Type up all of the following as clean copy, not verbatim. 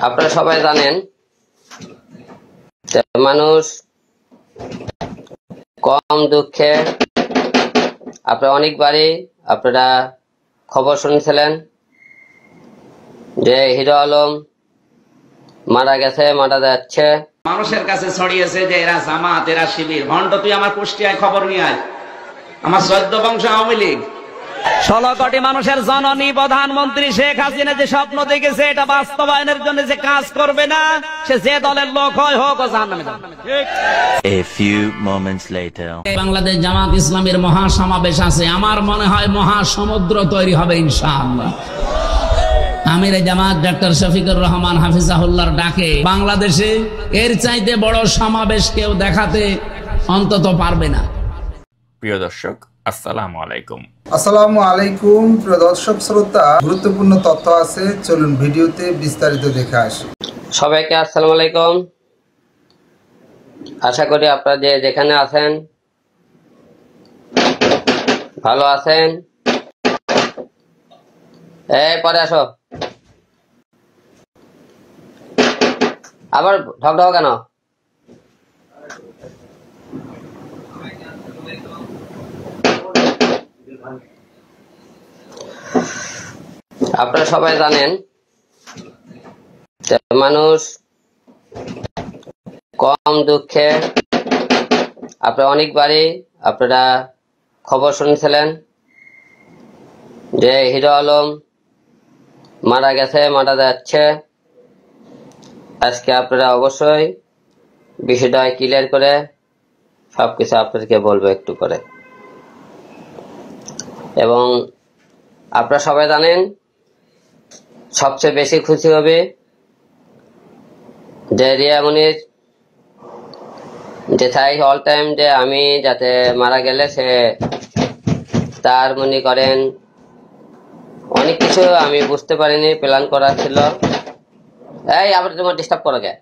আপনারা সবাই জানেন মানুষ কম দুঃখে আপনারা অনেকবারই আপনারা খবর শুনছিলেন যে হিরো আলম মারা গেছে, মারা যাচ্ছে। মানুষের কাছে ছড়িয়েছে যে এরা জামাত, এরা শিবির। ভণ্ড, তুই আমার কুষ্টিয়ায় খবর নিয়ে আয়। আমার 14 বংশ আওয়ামী লীগ। 16 কোটি মানুষের জননী প্রধানমন্ত্রী শেখ হাসিনা যে স্বপ্ন দেখেছে, এটা বাস্তবায়নের জন্য যে কাজ করবে না, সে যে দলের লোক হয় হোক ও জাহান্নামে যাবে। A few moments later. Bangladesh Jamaat ইসলামের মহাসমাবেশ আছে। আমার মনে হয় মহাসমুদ্র তৈরি হবে ইনশাআল্লাহ। আমির জামাত ডক্টর শফিকুর রহমান হাফিজাহুল্লাহর ডাকে বাংলাদেশে এর চাইতে বড় সমাবেশ কেউ দেখাতে অন্তত পারবে না। প্রিয় দর্শক, আসসালামু আলাইকুম। আসসালামু আলাইকুম। প্রিয় দর্শক শ্রোতা, গুরুত্বপূর্ণ তথ্য আছে, চলুন ভিডিওতে বিস্তারিত দেখে আসি। সবাইকে আসসালামু আলাইকুম। আশা করি আপনারা যে যেখানে আছেন ভালো আছেন। পরে আসো, আবার ঢক ঢক কেন? আপনারা সবাই জানেন মানুষ কম দুঃখে আপনারা অনেকবারই আপনারা খবর শুনছিলেন যে হিরো আলম মারা গেছে, মারা যাচ্ছে। আজকে আপনারা অবশ্যই বিষয়টা ক্লিয়ার করে সবকিছু আপনাদেরকে বলবো একটু করে। এবং আপনারা সবাই জানেন সবচেয়ে বেশি খুশি হবে যে রিয়া মুনির, যে চাই অল টাইম যে আমি যাতে মারা গেলে সে তার মনে করেন অনেক কিছু আমি বুঝতে পারিনি, প্ল্যান করা ছিল। এই আবার তোমার ডিস্টার্ব করো গে,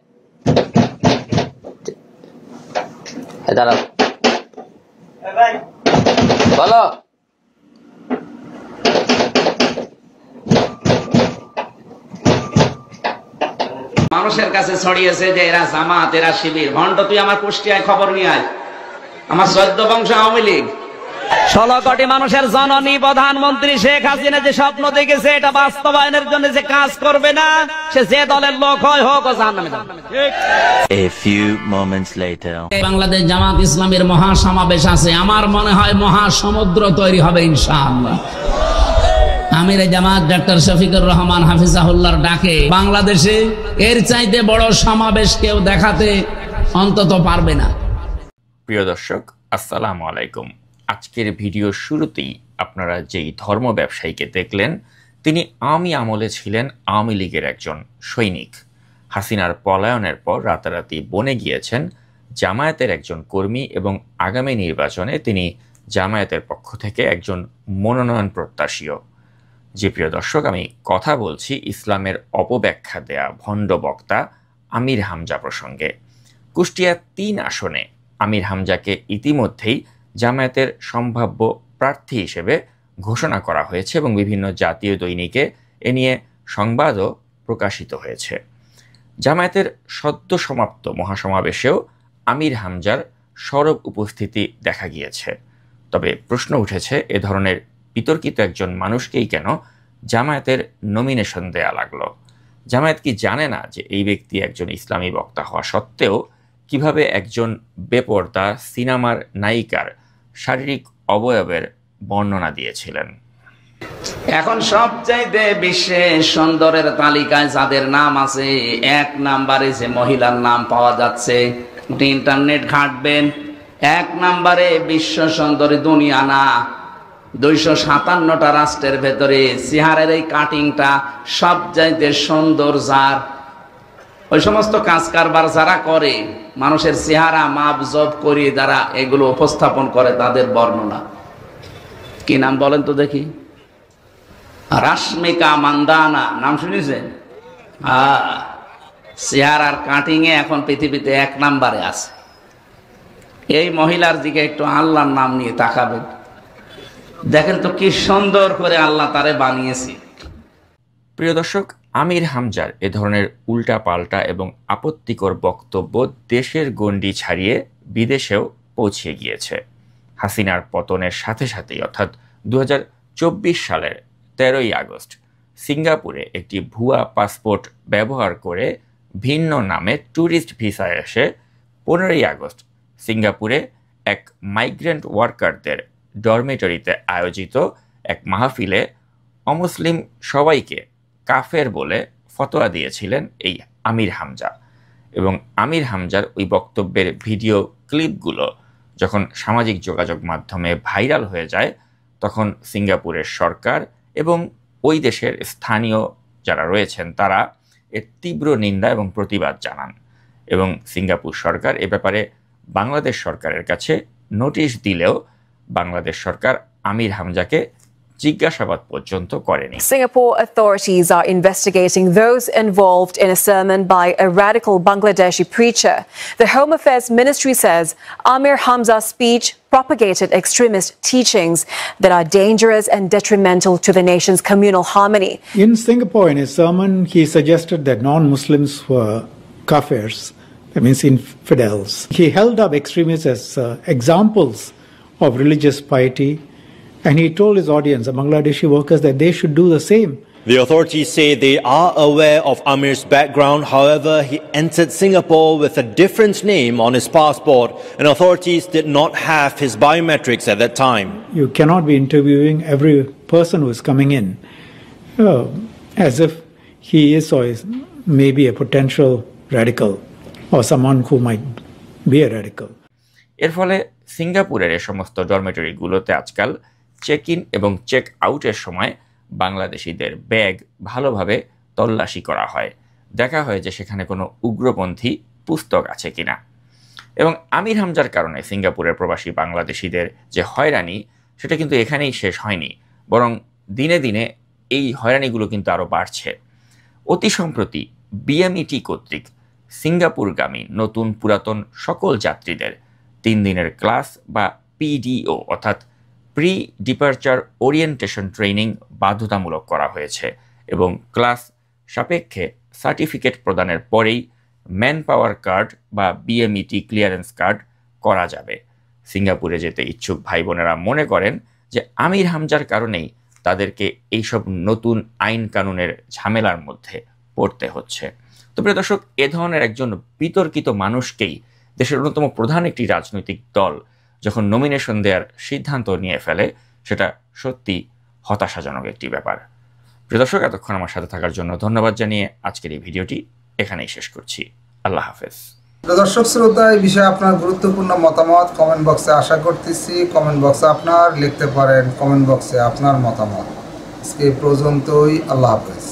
দাঁড়াও বলো। মানুষের কাছে ছড়িয়েছে যে এরা জামাত, এরা শিবির। ভণ্ড, তুই আমার কুষ্টিয়ায় খবর নিয়ে আয়। আমার 14 বংশ আওয়ামী লীগ। 16 কোটি মানুষের জননী প্রধানমন্ত্রী শেখ হাসিনা যে স্বপ্ন দেখেছে, এটা বাস্তবায়নের জন্য যে কাজ করবে না, সে যে দলের লোক হয় হোক ও জাহান্নামে যাবে। A few moments later. Bangladesh Jamaat ইসলামের মহাসমাবেশ আছে। আমার মনে হয় মহাসমুদ্র তৈরি হবে ইনশাআল্লাহ। আমির জামাত ডক্টর শফিকুর রহমান হাফিজাহুল্লাহর ডাকে বাংলাদেশে এর চাইতে বড় সমাবেশ কেউ দেখাতে অন্তত পারবে না। প্রিয় দর্শক, আসসালামু আলাইকুম। আজকের ভিডিও শুরুতেই আপনারা যেই ধর্ম ব্যবসায়ীকে দেখলেন, তিনি আওয়ামী আমলে ছিলেন আওয়ামী লীগের একজন সৈনিক। হাসিনার পলায়নের পর রাতারাতি বনে গিয়েছেন জামায়াতের একজন কর্মী এবং আগামী নির্বাচনে তিনি জামায়াতের পক্ষ থেকে একজন মনোনয়ন প্রত্যাশীও। যে প্রিয় দর্শক, আমি কথা বলছি ইসলামের অপব্যাখ্যা দেয়া ভণ্ড বক্তা আমির হামজা প্রসঙ্গে। কুষ্টিয়া 3 আসনে আমির হামজাকে ইতিমধ্যেই জামায়াতের সম্ভাব্য প্রার্থী হিসেবে ঘোষণা করা হয়েছে এবং বিভিন্ন জাতীয় দৈনিকে এ নিয়ে সংবাদও প্রকাশিত হয়েছে। জামায়াতের সদ্য সমাপ্ত মহাসমাবেশেও আমির হামজার সরব উপস্থিতি দেখা গিয়েছে। তবে প্রশ্ন উঠেছে, এ ধরনের বিতর্কিত একজন মানুষকেই কেন জামায়াতের নমিনেশন দেয়া লাগলো? জামায়াত কি জানে না যে এই ব্যক্তি একজন ইসলামী বক্তা হওয়া সত্ত্বেও কিভাবে একজন বেপরদা সিনেমার নায়িকার শারীরিক অবয়বের বর্ণনা দিয়েছিলেন? এখন সবচাইতে বিশ্বে সুন্দরের তালিকায় যাদের নাম আছে, 1 নম্বরে যে মহিলার নাম পাওয়া যাচ্ছে, ইন্টারনেট ঘাঁটবেন, 1 নম্বরে বিশ্ব সুন্দরী দুনিয়া না, 257টা রাষ্ট্রের ভেতরে চেহারার এই কাটিংটা সবচাইতে সুন্দর যার। ওই সমস্ত কাজ কারবার যারা করে, মানুষের চেহারা মাপ জব করে যারা এগুলো উপস্থাপন করে, তাদের বর্ণনা কি নাম বলেন তো দেখি? রাশমিকা মান্দানা নাম শুনেছেন? চেহারার কাটিং এ এখন পৃথিবীতে 1 নম্বরে আছে। এই মহিলার দিকে একটু আল্লাহর নাম নিয়ে তাকাবেন, দেখেন তো কি সুন্দর করে আল্লাহ তারে বানিয়েছে। প্রিয় দর্শক, আমির হামজার এ ধরনের উল্টাপাল্টা এবং আপত্তিকর বক্তব্য দেশের গণ্ডি ছাড়িয়ে বিদেশেও পৌঁছে গিয়েছে। হাসিনার পতনের সাথে সাথেই অর্থাৎ 2024 সালের 13ই আগস্ট সিঙ্গাপুরে একটি ভুয়া পাসপোর্ট ব্যবহার করে ভিন্ন নামে ট্যুরিস্ট ভিসায় এসে 15ই আগস্ট সিঙ্গাপুরে এক মাইগ্রেন্ট ওয়ার্কারদের ডরমেটরিতে আয়োজিত এক মাহফিলে অমুসলিম সবাইকে কাফের বলে ফতোয়া দিয়েছিলেন এই আমির হামজা। এবং আমির হামজার ওই বক্তব্যের ভিডিও ক্লিপগুলো যখন সামাজিক যোগাযোগ মাধ্যমে ভাইরাল হয়ে যায়, তখন সিঙ্গাপুরের সরকার এবং ওই দেশের স্থানীয় যারা রয়েছেন তারা এর তীব্র নিন্দা এবং প্রতিবাদ জানান। এবং সিঙ্গাপুর সরকার এ ব্যাপারে বাংলাদেশ সরকারের কাছে নোটিশ দিলেও বাংলাদেশ সরকার আমির হামজাকে জিজ্ঞাসাবাদ পর্যন্ত করেনি। Singapore authorities are investigating those involved in a sermon by a radical Bangladeshi preacher. The Home Affairs Ministry says Amir Hamza's speech propagated extremist teachings that are dangerous and detrimental to the nation's communal harmony. In Singapore, in his sermon, he suggested that non-Muslims were kafirs, that means infidels. He held up extremists as examples of religious piety, and he told his audience, the Bangladeshi workers, that they should do the same. The authorities say they are aware of Amir's background. However, he entered Singapore with a different name on his passport, and authorities did not have his biometrics at that time. You cannot be interviewing every person who is coming in as if he is or is maybe a potential radical or someone who might be a radical. এর ফলে সিঙ্গাপুরের এই সমস্ত ডরমেটরিগুলোতে আজকাল check in এবং check আউটের সময় বাংলাদেশিদের ব্যাগ ভালোভাবে তল্লাশি করা হয়, দেখা হয় যে সেখানে কোনো উগ্রপন্থী পুস্তক আছে কিনা। এবং আমির হামজার কারণে সিঙ্গাপুরের প্রবাসী বাংলাদেশিদের যে হয়রানি, সেটা কিন্তু এখানেই শেষ হয়নি, বরং দিনে দিনে এই হয়রানিগুলো কিন্তু আরও বাড়ছে। অতি সম্প্রতি বিএমইটি কর্তৃক সিঙ্গাপুরগামী নতুন পুরাতন সকল যাত্রীদের 3 দিনের ক্লাস বা পিডিও অর্থাৎ প্রি ডিপারচার ওরিয়েন্টেশন ট্রেনিং বাধ্যতামূলক করা হয়েছে এবং ক্লাস সাপেক্ষে সার্টিফিকেট প্রদানের পরেই ম্যান পাওয়ার কার্ড বা বিএমইটি ক্লিয়ারেন্স কার্ড করা যাবে। সিঙ্গাপুরে যেতে ইচ্ছুক ভাই বোনেরা মনে করেন যে আমির হামজার কারণেই তাদেরকে এইসব নতুন আইন কানুনের ঝামেলার মধ্যে পড়তে হচ্ছে। তো প্রিয় দর্শক, এ ধরনের একজন বিতর্কিত মানুষকেই দেশের অন্যতম প্রধান একটি রাজনৈতিক দল যখন নমিনেশন দেওয়ার সিদ্ধান্ত নিয়ে ফেলে, সেটা সত্যি হতাশাজনক একটি ব্যাপার। প্রিয় দর্শক, এতক্ষণ আমার সাথে থাকার জন্য ধন্যবাদ জানিয়ে আজকের এই ভিডিওটি এখানেই শেষ করছি। আল্লাহ হাফেজ। দর্শক শ্রোতা, এই বিষয়ে আপনার গুরুত্বপূর্ণ মতামত কমেন্ট বক্সে আশা করতেছি। কমেন্ট বক্সে আপনার লিখতে পারেন, কমেন্ট বক্সে আপনার মতামত। আজকে পর্যন্তই। আল্লাহ হাফেজ।